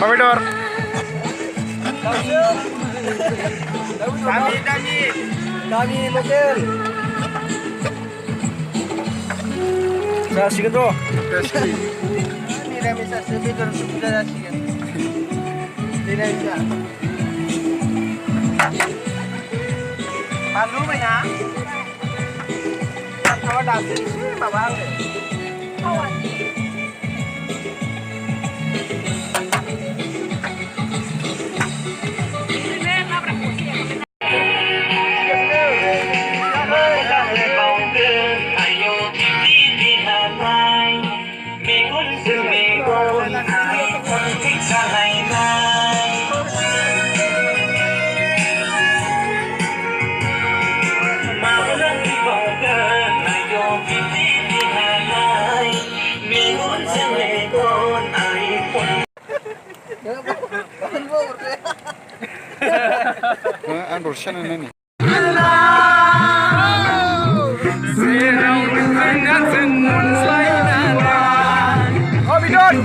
Apa bedor? Kami lokal. Jalan bro. Tidak bisa sebidor sudah jalan. Tidak bisa. Malu mana? Kalau dah sih, babang. Kawan. Rosyana ini. Oh bidon.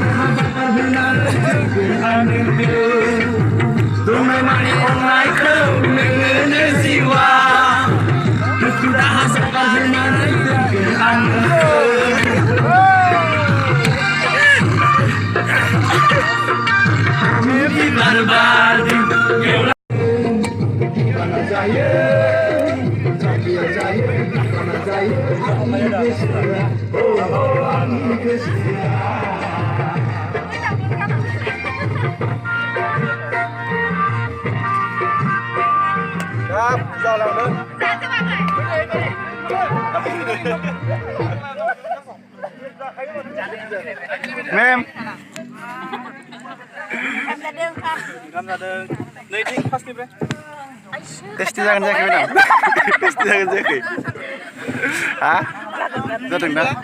Giao lòng đơn. Mem. Testi jangan jaga madam. Testi jangan jaga. Hah? Datang dah.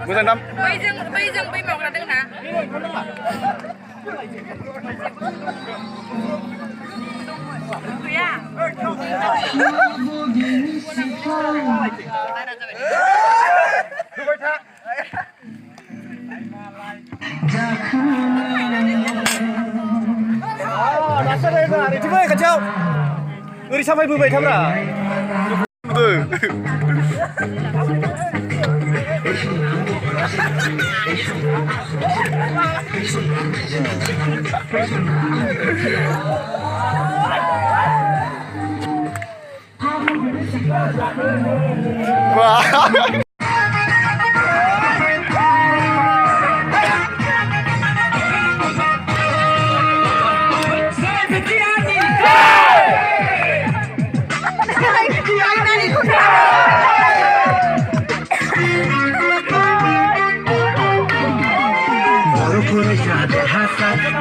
Bukan dam. Bây giờ mọc là đứng hả? Coba kacau. Ngeri sampai berbaik kamera. Wah.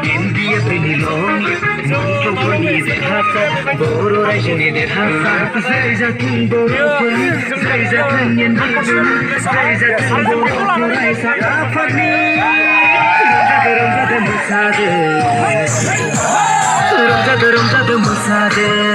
India penilong, nunca feliz hasa, boro rajine hasa, seja tum boro feliz, seja kanyen bidun, seja tum boro feliz, afani, Ramza musade,